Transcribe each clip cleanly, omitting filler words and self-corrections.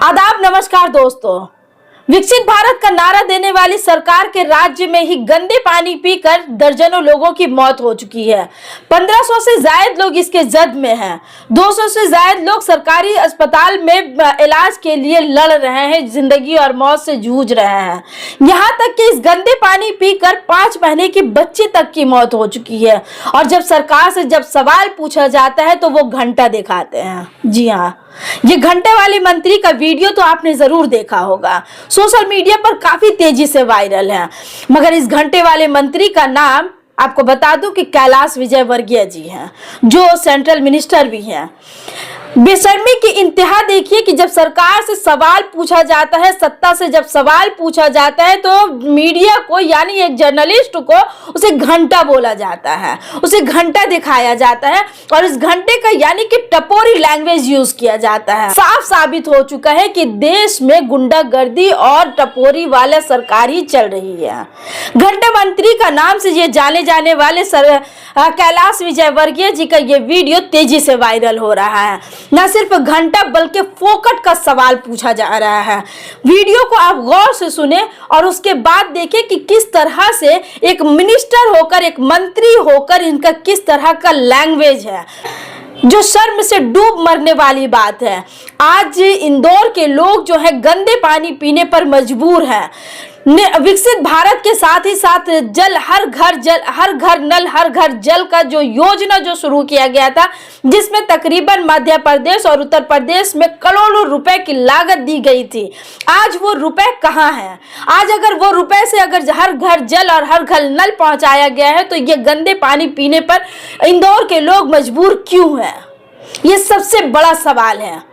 आदाब, नमस्कार दोस्तों। विकसित भारत का नारा देने वाली सरकार के राज्य में ही गंदे पानी पीकर दर्जनों लोगों की मौत हो चुकी है। 1500 से ज्यादा लोग इसके जद में हैं। 200 से ज्यादा लोग सरकारी अस्पताल में इलाज के लिए लड़ रहे हैं, जिंदगी और मौत से जूझ रहे हैं। यहाँ तक कि इस गंदे पानी पीकर 5 महीने की बच्ची तक की मौत हो चुकी है। और जब सरकार से जब सवाल पूछा जाता है तो वो घंटा दिखाते हैं। जी हाँ, ये घंटे वाले मंत्री का वीडियो तो आपने जरूर देखा होगा, सोशल मीडिया पर काफी तेजी से वायरल है। मगर इस घंटे वाले मंत्री का नाम आपको बता दूं कि कैलाश विजयवर्गीय जी हैं, जो सेंट्रल मिनिस्टर भी हैं। बेशर्मी की इंतहा देखिए कि जब सरकार से सवाल पूछा जाता है, सत्ता से जब सवाल पूछा जाता है तो मीडिया को यानी एक जर्नलिस्ट को उसे घंटा बोला जाता है, उसे घंटा दिखाया जाता है और इस घंटे का यानी कि टपोरी लैंग्वेज यूज किया जाता है। साफ साबित हो चुका है कि देश में गुंडागर्दी और टपोरी वाला सरकार ही चल रही है। घंटा मंत्री का नाम से ये जाने जाने वाले कैलाश विजयवर्गीय जी का ये वीडियो तेजी से वायरल हो रहा है। न सिर्फ घंटा बल्कि फोकट का सवाल पूछा जा रहा है। वीडियो को आप गौर से सुने और उसके बाद देखें कि किस तरह से एक मिनिस्टर होकर, एक मंत्री होकर इनका किस तरह का लैंग्वेज है, जो शर्म से डूब मरने वाली बात है। आज इंदौर के लोग जो है गंदे पानी पीने पर मजबूर हैं। विकसित भारत के साथ ही साथ जल हर घर नल हर घर जल का जो योजना जो शुरू किया गया था, जिसमें तकरीबन मध्य प्रदेश और उत्तर प्रदेश में करोड़ों रुपए की लागत दी गई थी। आज वो रुपए कहाँ हैं? आज अगर वो रुपए से अगर हर घर जल और हर घर नल पहुंचाया गया है तो ये गंदे पानी पीने पर इंदौर के लोग मजबूर क्यों हैं? ये सबसे बड़ा सवाल है।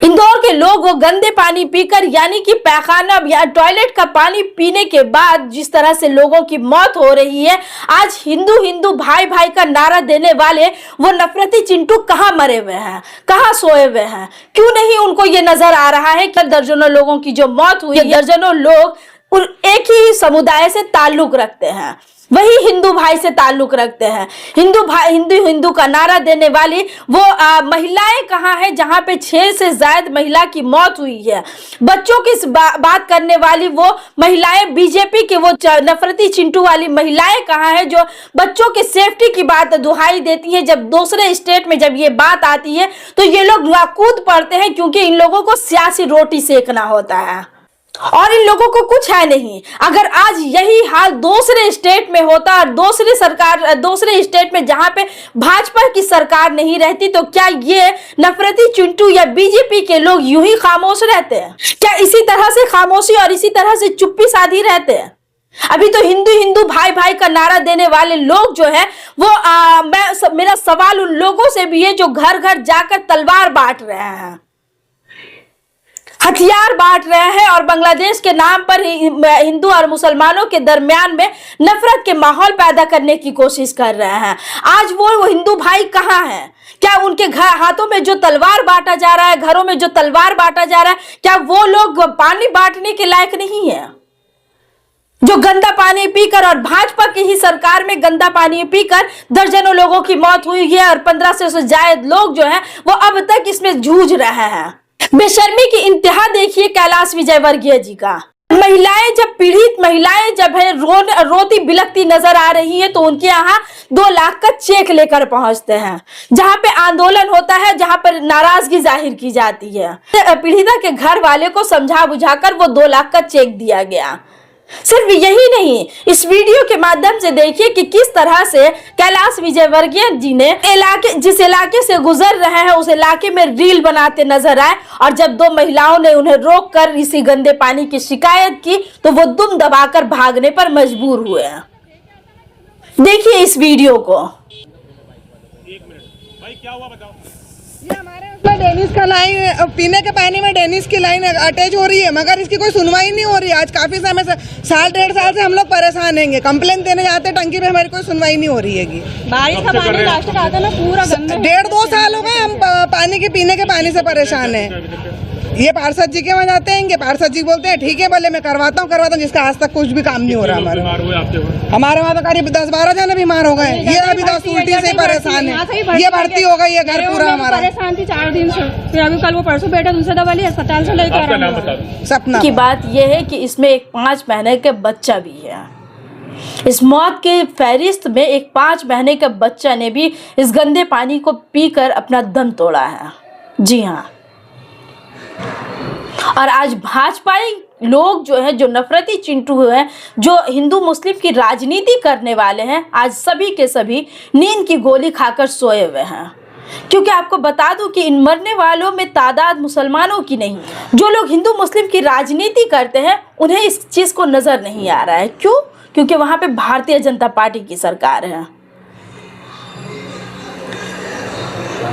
इंदौर के लोग वो गंदे पानी पीकर यानी कि पैखाना या टॉयलेट का पानी पीने के बाद जिस तरह से लोगों की मौत हो रही है, आज हिंदू हिंदू भाई भाई का नारा देने वाले वो नफरती चिंटू कहाँ मरे हुए हैं, कहाँ सोए हुए हैं? क्यों नहीं उनको ये नजर आ रहा है कि दर्जनों लोगों की जो मौत हुई, दर्जनों लोग एक ही समुदाय से ताल्लुक रखते हैं, वही हिंदू भाई से ताल्लुक रखते हैं। हिंदू भाई हिंदू का नारा देने वाली वो महिलाएं कहाँ है जहां पे 6 से ज्यादा महिला की मौत हुई है? बच्चों की बात करने वाली वो महिलाएं, बीजेपी के वो नफरती चिंटू वाली महिलाएं कहाँ है जो बच्चों की सेफ्टी की बात दुहाई देती है? जब दूसरे स्टेट में जब ये बात आती है तो ये लोग कूद पड़ते हैं, क्योंकि इन लोगों को सियासी रोटी सेकना होता है और इन लोगों को कुछ है नहीं। अगर आज यही हाल दूसरे स्टेट में होता और दूसरे स्टेट में जहां पे भाजपा की सरकार नहीं रहती, तो क्या ये नफरती चिंटू या बीजेपी के लोग यूं ही खामोश रहते हैं? क्या इसी तरह से खामोशी और इसी तरह से चुप्पी साधी रहते हैं? अभी तो हिंदू हिंदू भाई भाई का नारा देने वाले लोग जो है वो मेरा सवाल उन लोगों से भी है जो घर घर जाकर तलवार बांट रहे हैं, हथियार बांट रहे हैं और बांग्लादेश के नाम पर हिंदू और मुसलमानों के दरमियान में नफरत के माहौल पैदा करने की कोशिश कर रहे हैं। आज वो हिंदू भाई कहाँ हैं? क्या उनके हाथों में जो तलवार बांटा जा रहा है, घरों में जो तलवार बांटा जा रहा है, क्या वो लोग पानी बांटने के लायक नहीं है? जो गंदा पानी पीकर और भाजपा की ही सरकार में गंदा पानी पीकर दर्जनों लोगों की मौत हुई है और 1500 से ज्यादा लोग जो है वो अब तक इसमें जूझ रहे हैं। बेशर्मी की इंतहा देखिए कैलाश विजयवर्गीय जी का। महिलाएं जब पीड़ित महिलाएं जब है रोती बिलखती नजर आ रही है तो उनके यहाँ 2 लाख का चेक लेकर पहुंचते हैं, जहां पे आंदोलन होता है, जहां पर नाराजगी जाहिर की जाती है। पीड़िता के घर वाले को समझा बुझाकर वो 2 लाख का चेक दिया गया। सिर्फ यही नहीं, इस वीडियो के माध्यम से देखिए कि किस तरह से कैलाश विजयवर्गीय जी ने जिस इलाके से गुजर रहे हैं उस इलाके में रील बनाते नजर आए और जब 2 महिलाओं ने उन्हें रोककर इसी गंदे पानी की शिकायत की तो वो दुम दबाकर भागने पर मजबूर हुए हैं। देखिए इस वीडियो को। 1 मिनट भाई, क्या हुआ बताओ? ये हमारे उसमें डेनिस का लाइन, पीने के पानी में डेनिस की लाइन अटैच हो रही है, मगर इसकी कोई सुनवाई नहीं हो रही। आज काफी समय से 1.5 साल से हम लोग परेशान हैं। कंप्लेन देने जाते टंकी पे, हमारी कोई सुनवाई नहीं हो रही है। बारिश का पानी लास्ट आता है ना पूरा गंदा। 1.5-2 साल हो गए हम पानी के पीने के पानी से परेशान हैं। ये पार्षद जी के वहाँ जाते हैं, पार्षद जी बोलते हैं ठीक है बोले मैं करवाता हूँ, जिसका आज तक कुछ भी काम नहीं हो रहा हमारे। बीमार हुए आपके वहाँ? हमारे वहाँ तो करीब 10-12 जने बीमार हो गए। ये अभी 10 उल्टी से परेशान है, ये भर्ती हो गई है घर पूरा हमारा। परेशान थी 4 दिन से, फिर अभी कल वो परसों बेटा दूसरे दवा लिए अस्पताल से लेकर आपका नाम बता दो। सपना की बात यह है कि इसमें एक 5 महीने का बच्चा भी है। इस मौत के फहरिस्त में एक 5 महीने का बच्चा ने भी इस गंदे पानी को पीकर अपना दम तोड़ा है। जी हाँ, और आज भाजपाई लोग जो है, जो नफरती चिंटू हैं, जो हिंदू मुस्लिम की राजनीति करने वाले हैं, आज सभी के सभी नींद की गोली खाकर सोए हुए हैं। क्योंकि आपको बता दूं कि इन मरने वालों में तादाद मुसलमानों की नहीं, जो लोग हिंदू मुस्लिम की राजनीति करते हैं उन्हें इस चीज़ को नज़र नहीं आ रहा है। क्यों? क्योंकि वहाँ पे भारतीय जनता पार्टी की सरकार है।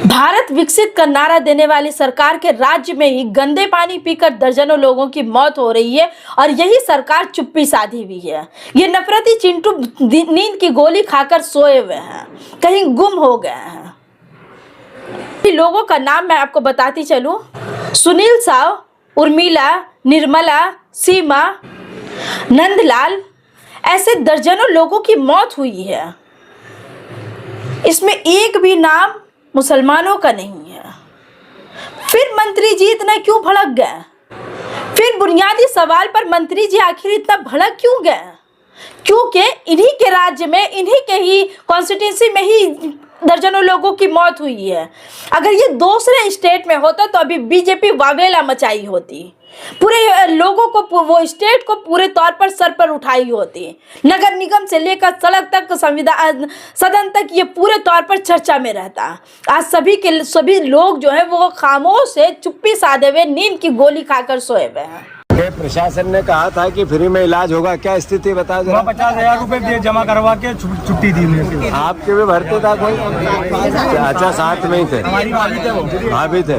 भारत विकसित का नारा देने वाली सरकार के राज्य में ही गंदे पानी पीकर दर्जनों लोगों की मौत हो रही है और यही सरकार चुप्पी साधी हुई है। ये नफरती चिंटू नींद की गोली खाकर सोए हुए हैं, कहीं गुम हो गए हैं। लोगों का नाम मैं आपको बताती चलूं: सुनील साव, उर्मिला, निर्मला, सीमा, नंदलाल, ऐसे दर्जनों लोगों की मौत हुई है। इसमें एक भी नाम मुसलमानों का नहीं है। फिर मंत्री जी इतना क्यों भड़क गए? फिर बुनियादी सवाल पर मंत्री जी आखिर इतना भड़क क्यों गए? क्योंकि इन्हीं के राज्य में, इन्हीं के ही कॉन्स्टिट्यूंसी में ही दर्जनों लोगों की मौत हुई है। अगर ये दूसरे स्टेट में होता तो अभी बीजेपी वावेला मचाई होती, पूरे लोगों को, वो स्टेट को पूरे तौर पर सर पर उठाई होती। नगर निगम से लेकर सड़क तक, संविधान सदन तक ये पूरे तौर पर चर्चा में रहता। आज सभी लोग जो है वो खामोश है, चुप्पी साधे हुए, नींद की गोली खाकर सोए हुए हैं। प्रशासन ने कहा था कि फ्री में इलाज होगा, क्या स्थिति बता जरा? 50,000 रुपए जमा करवा के छुट्टी दी। आपके भी भरते था कोई? अच्छा, साथ में ही थे, भाभी थे,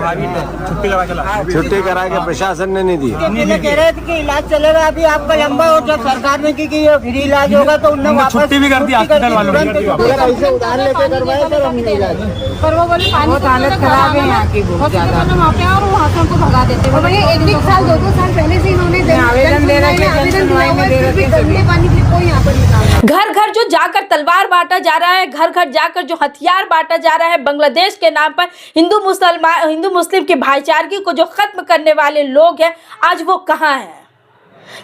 छुट्टी करा के प्रशासन ने नहीं दी। कह रहे थे कि इलाज चलेगा अभी आपका लंबा, और जब सरकार ने की कि फ्री इलाज होगा तो उन्होंने वापस छुट्टी भी कर दी हॉस्पिटल वालों ने। पैसे उधार लेके करवाए सर हमने इलाज। पर वो बोले पानी की हालत खराब है यहाँ की बहुत ज्यादा, और वहाँ से हमको भगा देते हैं। 1-1 साल 2-2 साल पहले से इन्होंने आवेदन दे रखे, घर घर जो जाकर तलवार बांटा जा रहा है, घर घर जाकर जो हथियार बांटा जा रहा है बांग्लादेश के नाम पर, हिंदू मुस्लिम की भाईचारगी को जो खत्म करने वाले लोग हैं, आज वो कहाँ हैं?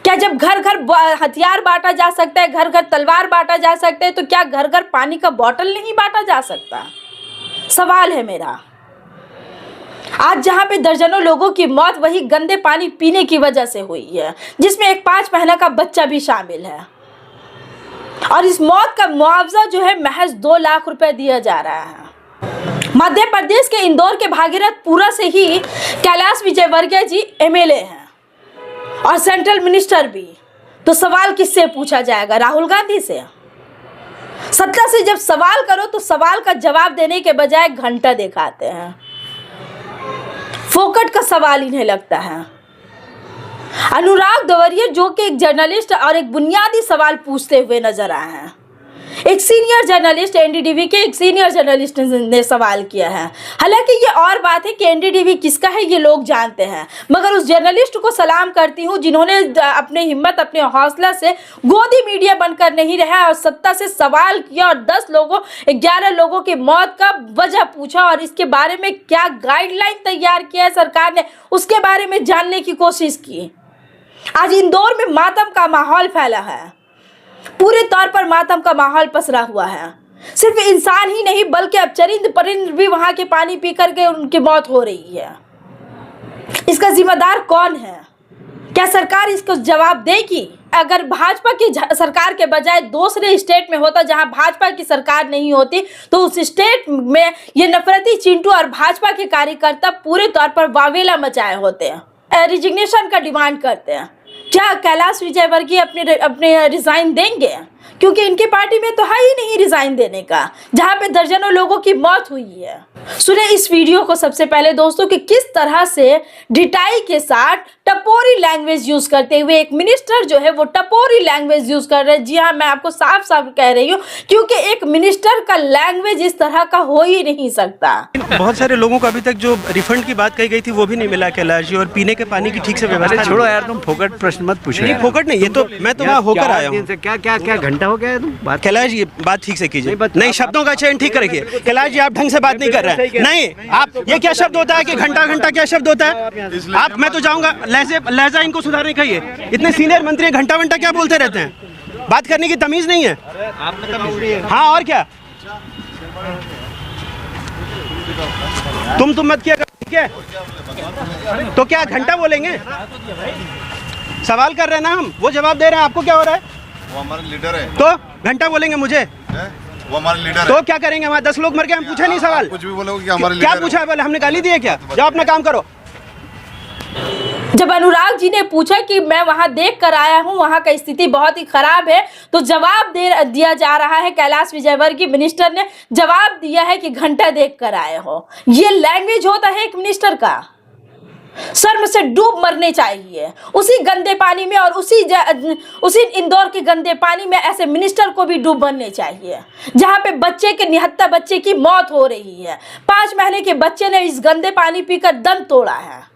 क्या जब घर घर हथियार बांटा जा सकता है, घर घर तलवार बांटा जा सकता है, तो क्या घर घर पानी का बोतल नहीं बांटा जा सकता? सवाल है मेरा। आज जहां पे दर्जनों लोगों की मौत वही गंदे पानी पीने की वजह से हुई है, जिसमें एक 5 महीने का बच्चा भी शामिल है। और इस मौत का मुआवजा जो है महज 2 लाख रुपए दिया जा रहा है। मध्य प्रदेश के इंदौर के भागीरथपुरा से ही कैलाश विजयवर्गीय जी एमएलए हैं और सेंट्रल मिनिस्टर भी। तो सवाल किससे पूछा जाएगा? राहुल गांधी से। सत्ता से जब सवाल करो तो सवाल का जवाब देने के बजाय घंटा दिखाते हैं। फोकट का सवाल इन्हें लगता है। अनुराग दवरिया जो कि एक जर्नलिस्ट और एक बुनियादी सवाल पूछते हुए नजर आए हैं। एक सीनियर जर्नलिस्ट, एनडीटीवी के एक सीनियर जर्नलिस्ट ने सवाल किया है। हालांकि ये और बात है कि एनडीटीवी किसका है ये लोग जानते हैं, मगर उस जर्नलिस्ट को सलाम करती हूँ जिन्होंने अपने हिम्मत, अपने हौसला से गोदी मीडिया बनकर नहीं रहा और सत्ता से सवाल किया और 11 लोगों की मौत का वजह पूछा और इसके बारे में क्या गाइडलाइन तैयार किया है सरकार ने, उसके बारे में जानने की कोशिश की। आज इंदौर में मातम का माहौल फैला है, पूरे तौर पर मातम का माहौल पसरा हुआ है। सिर्फ इंसान ही नहीं बल्कि अब चरिंद परिंद भी वहां के पानी पी करके उनकी मौत हो रही है। इसका जिम्मेदार कौन है? क्या सरकार इसको जवाब देगी? अगर भाजपा की सरकार के बजाय दूसरे स्टेट में होता जहां भाजपा की सरकार नहीं होती, तो उस स्टेट में ये नफरती चिंटू और भाजपा के कार्यकर्ता पूरे तौर पर वावेला मचाए होते हैं, रिजिग्नेशन का डिमांड करते हैं। क्या कैलाश विजयवर्गीय अपने रिजाइन देंगे? क्योंकि इनकी पार्टी में तो है ही नहीं रिजाइन देने का, जहां पे दर्जनों लोगों की मौत हुई है। सुने इस वीडियो को सबसे पहले दोस्तों कि किस तरह से ढिठाई के साथ टपोरी लैंग्वेज यूज करते हुए एक मिनिस्टर जो है वो टपोरी लैंग्वेज यूज कर रहे हैं। जी हाँ, मैं आपको साफ साफ कह रही हूँ, क्योंकि एक मिनिस्टर का लैंग्वेज इस तरह का हो ही नहीं सकता। बहुत सारे लोगों को अभी तक जो रिफंड की बात कही गई थी वो भी नहीं मिला कैलाश जी, और पीने के पानी की ठीक से व्यवस्था। छोड़ो यार, तुम फोकट प्रश्न मत पूछो। नहीं फोकट नहीं, ये तो मैं तो वहाँ होकर आया हूँ। क्या क्या क्या घंटा हो गया है तुम बात? कैलाश जी बात ठीक से कीजिए, नहीं शब्दों का चयन ठीक रखिए। कैलाश जी आप ढंग से बात नहीं कर रहे हैं। नहीं आप, ये क्या शब्द होता है कि घंटा घंटा क्या शब्द होता है? आप, मैं तो जाऊंगा, लहजा इनको सुधारने का। ये इतने सीनियर मंत्री हैं, घंटा घंटा क्या बोलते रहते हैं? बात करने की तमीज नहीं है। हाँ और क्या, तुम मत किया, ठीक है? तो क्या घंटा बोलेंगे? सवाल कर रहे हैं ना हम, वो जवाब दे रहे हैं, आपको क्या हो रहा है? वो हमारे लीडर है। तो घंटा बोलेंगे मुझे? वो हमारे लीडर तो है। क्या करेंगे? हमारे 10 लोग मर गए, हम पूछा नहीं सवाल? कुछ भी बोलोगे कि हमारे क्या लीडर पूछा है? बोले हमने गाली दी है क्या? जाओ अपना काम करो। जब अनुराग जी ने पूछा कि मैं वहां देख कर आया हूं, वहां का स्थिति बहुत ही खराब है, तो जवाब दिया जा रहा है, कैलाश विजयवर्गीय मिनिस्टर ने जवाब दिया है कि घंटा देख कर आए हो। ये लैंग्वेज होता है एक मिनिस्टर का? शर्म से डूब मरने चाहिए उसी गंदे पानी में, और उसी इंदौर के गंदे पानी में ऐसे मिनिस्टर को भी डूब मरने चाहिए, जहां पे बच्चे के निहत्था बच्चे की मौत हो रही है। 5 महीने के बच्चे ने इस गंदे पानी पीकर दम तोड़ा है।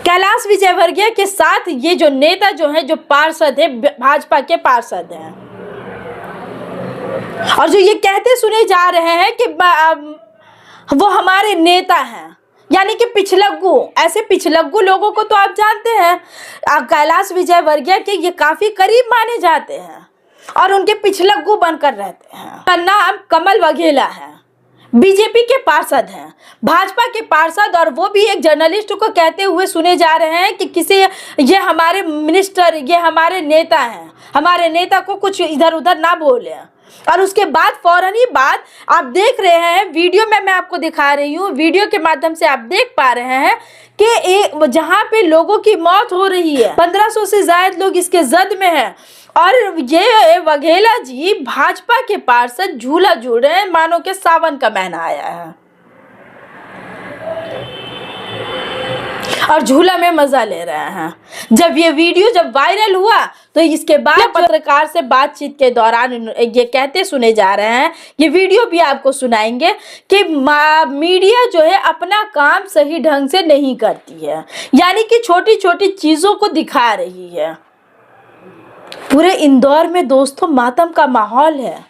कैलाश विजयवर्गीय के साथ ये जो नेता जो है, जो पार्षद है, भाजपा के पार्षद हैं, और जो ये कहते सुने जा रहे हैं कि वो हमारे नेता हैं, यानी कि पिछलग्गू। ऐसे पिछलग्गू लोगों को तो आप जानते हैं, कैलाश विजयवर्गीय के ये काफी करीब माने जाते हैं और उनके पिछलग्गू बनकर रहते हैं। उनका नाम कमल वघेला है, बीजेपी के पार्षद हैं, भाजपा के पार्षद, और वो भी एक जर्नलिस्ट को कहते हुए सुने जा रहे हैं कि ये हमारे मिनिस्टर, ये हमारे नेता हैं, हमारे नेता को कुछ इधर उधर ना बोले। और उसके बाद फौरन ही बात आप देख रहे हैं, वीडियो में मैं आपको दिखा रही हूँ, वीडियो के माध्यम से आप देख पा रहे हैं कि जहाँ पे लोगों की मौत हो रही है, 1500 से ज्यादा लोग इसके जद में हैं, और ये वघेला जी भाजपा के पार्षद झूला झूल रहे हैं, मानो के सावन का महीना आया है और झूला में मजा ले रहे हैं। जब ये वीडियो वायरल हुआ तो इसके बाद पत्रकार से बातचीत के दौरान ये कहते सुने जा रहे हैं, ये वीडियो भी आपको सुनाएंगे, कि मीडिया जो है अपना काम सही ढंग से नहीं करती है, यानी कि छोटी छोटी चीजों को दिखा रही है। पूरे इंदौर में दोस्तों मातम का माहौल है।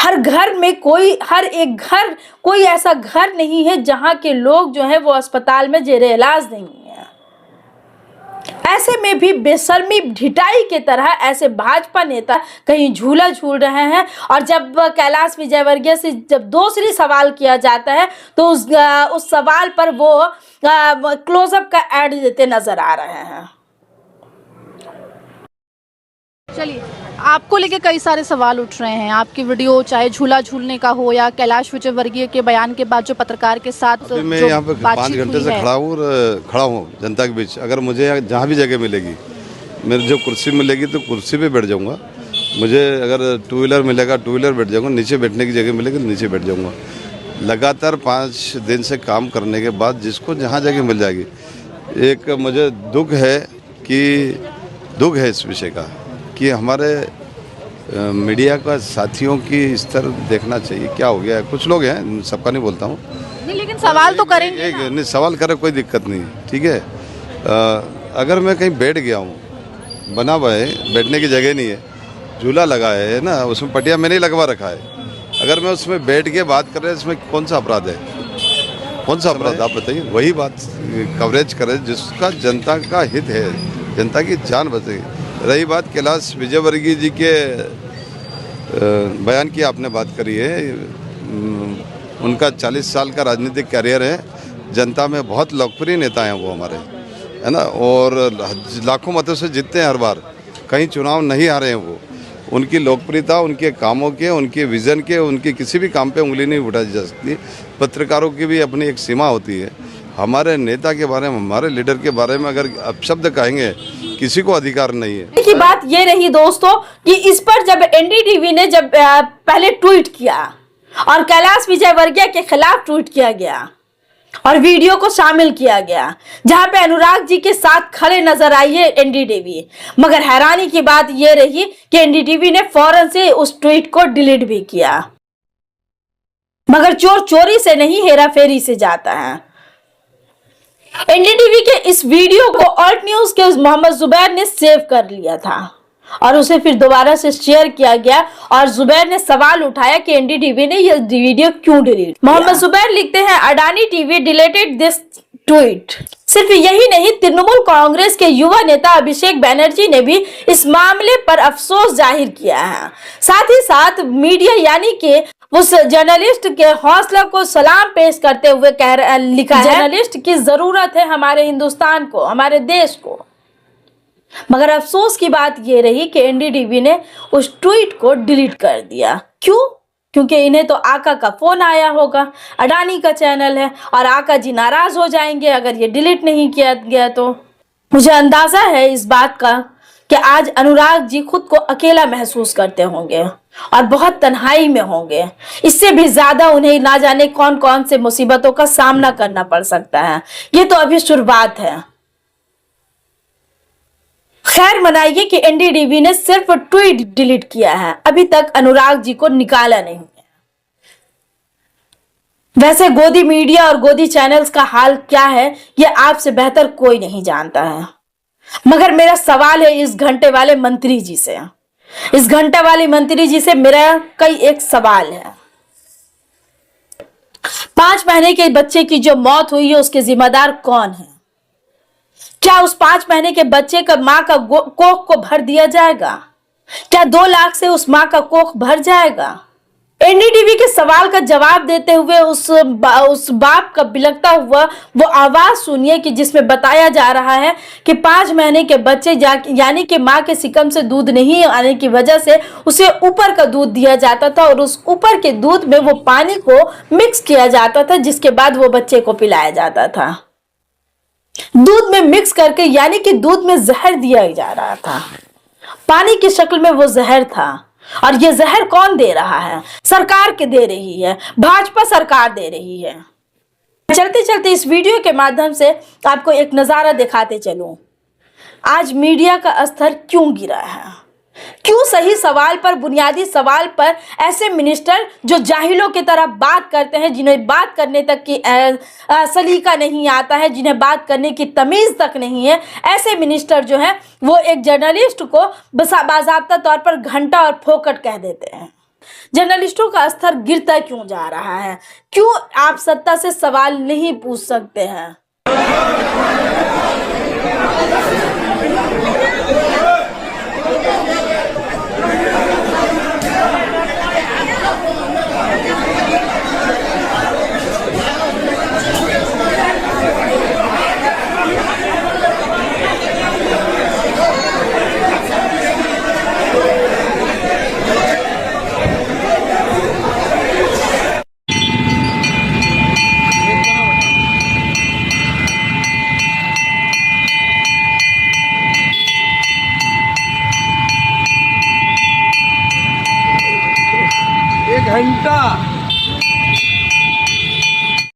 हर घर में कोई ऐसा घर नहीं है जहां के लोग जो है वो अस्पताल में जेरे इलाज नहीं है। ऐसे में भी बेशर्मी ढिठाई के तरह ऐसे भाजपा नेता कहीं झूला झूल रहे हैं, और जब कैलाश विजयवर्गीय से जब दूसरी सवाल किया जाता है तो उस सवाल पर वो क्लोजअप का ऐड देते नजर आ रहे हैं। चलिए, आपको लेके कई सारे सवाल उठ रहे हैं, आपकी वीडियो चाहे झूला झूलने का हो या कैलाश विजयवर्गीय के बयान के बाद जो पत्रकार के साथ मैं यहाँ पे 5 घंटे से खड़ा हूँ जनता के बीच। अगर मुझे जहाँ भी जगह मिलेगी, मेरे जो कुर्सी मिलेगी तो कुर्सी पे बैठ जाऊँगा, मुझे अगर 2 व्हीलर मिलेगा 2 व्हीलर बैठ जाऊँगा, नीचे बैठने की जगह मिलेगी तो नीचे बैठ जाऊँगा। लगातार 5 दिन से काम करने के बाद जिसको जहाँ जगह मिल जाएगी। एक मुझे दुख है इस विषय का कि हमारे मीडिया का साथियों की इस तरह देखना चाहिए। क्या हो गया है, कुछ लोग हैं, सबका नहीं बोलता हूँ, नहीं, लेकिन सवाल तो करेंगे ना। नहीं, सवाल करे कोई दिक्कत नहीं, ठीक है। अगर मैं कहीं बैठ गया हूँ, बना हुआ है, बैठने की जगह नहीं है, झूला लगा है ना, उसमें पटिया मैंने ही लगवा रखा है, अगर मैं उसमें बैठ के बात कर रहे हैं, इसमें कौन सा अपराध है? कौन सा अपराध आप बताइए। वही बात कवरेज करें जिसका जनता का हित है, जनता की जान बचेगी। रही बात कैलाश विजयवर्गीय जी के बयान की, आपने बात करी है, उनका 40 साल का राजनीतिक करियर है, जनता में बहुत लोकप्रिय नेता हैं वो हमारे, है ना, और लाखों मतों से जीतते हैं हर बार, कहीं चुनाव नहीं हारे हैं वो। उनकी लोकप्रियता उनके कामों के, उनके विज़न के, उनके किसी भी काम पे उंगली नहीं उठाई जा सकती। पत्रकारों की भी अपनी एक सीमा होती है। हमारे नेता के बारे में, हमारे लीडर के बारे में अगर अपशब्द कहेंगे, किसी को अधिकार नहीं है। की बात ये रही दोस्तों कि इस पर जब एनडीटीवी ने जब पहले ट्वीट किया और कैलाश विजयवर्गीय के खिलाफ ट्वीट किया गया और वीडियो को शामिल किया गया जहां पे अनुराग जी के साथ खड़े नजर आई है एनडीटीवी, मगर हैरानी की बात यह रही कि एनडीटीवी ने फौरन से उस ट्वीट को डिलीट भी किया। मगर चोर चोरी से नहीं हेरा फेरी से जाता है। एनडीटीवी के इस वीडियो को ऑल्ट न्यूज के मोहम्मद जुबैर ने सेव कर लिया था और उसे फिर दोबारा से शेयर किया गया और जुबैर ने सवाल उठाया कि एनडीटीवी ने यह वीडियो क्यों डिलीट। मोहम्मद जुबैर लिखते हैं, Adani TV deleted this tweet. सिर्फ यही नहीं, तृणमूल कांग्रेस के युवा नेता अभिषेक बैनर्जी ने भी इस मामले पर अफसोस जाहिर किया है। साथ ही साथ मीडिया यानी कि उस जर्नलिस्ट के हौसला को सलाम पेश करते हुए लिखा है, जर्नलिस्ट की जरूरत है हमारे हिंदुस्तान को, हमारे देश को। मगर अफसोस की बात यह रही कि एनडीटीवी ने उस ट्वीट को डिलीट कर दिया। क्यों? क्योंकि इन्हें तो आका का फोन आया होगा, अडानी का चैनल है और आका जी नाराज हो जाएंगे अगर ये डिलीट नहीं किया गया तो। मुझे अंदाजा है इस बात का कि आज अनुराग जी खुद को अकेला महसूस करते होंगे और बहुत तन्हाई में होंगे। इससे भी ज्यादा उन्हें ना जाने कौन कौन से मुसीबतों का सामना करना पड़ सकता है। ये तो अभी शुरुआत है। खैर मनाइए कि एनडीटीवी ने सिर्फ ट्वीट डिलीट किया है, अभी तक अनुराग जी को निकाला नहीं है। वैसे गोदी मीडिया और गोदी चैनल्स का हाल क्या है ये आपसे बेहतर कोई नहीं जानता है। मगर मेरा सवाल है इस घंटे वाले मंत्री जी से, इस घंटे वाले मंत्री जी से मेरा कई एक सवाल है। 5 महीने के बच्चे की जो मौत हुई है उसके जिम्मेदार कौन है? क्या उस 5 महीने के बच्चे का मां का कोख को भर दिया जाएगा? क्या 2 लाख से उस मां का कोख भर जाएगा? एनडीटीवी के सवाल का जवाब देते हुए उस बाप का बिलखता हुआ वो आवाज सुनिए कि जिसमें बताया जा रहा है कि 5 महीने के बच्चे यानी कि मां के सिकम से दूध नहीं आने की वजह से उसे ऊपर का दूध दिया जाता था और उस ऊपर के दूध में वो पानी को मिक्स किया जाता था, जिसके बाद वो बच्चे को पिलाया जाता था। दूध में मिक्स करके यानी कि दूध में जहर दिया जा रहा था, पानी की शक्ल में वो जहर था। और ये जहर कौन दे रहा है? सरकार के दे रही है, भाजपा सरकार दे रही है। चलते चलते इस वीडियो के माध्यम से आपको एक नजारा दिखाते चलूं। आज मीडिया का स्तर क्यों गिरा है? क्यों सही सवाल पर, बुनियादी सवाल पर ऐसे मिनिस्टर जो जाहिलों की तरह बात करते हैं, जिन्हें बात करने तक की सलीका नहीं आता है, जिन्हें बात करने की तमीज तक नहीं है, ऐसे मिनिस्टर जो हैं वो एक जर्नलिस्ट को बाज़ाब्ता तौर पर घंटा और फोकट कह देते हैं। जर्नलिस्टों का स्तर गिरता क्यों जा रहा है? क्यों आप सत्ता से सवाल नहीं पूछ सकते हैं? घंटा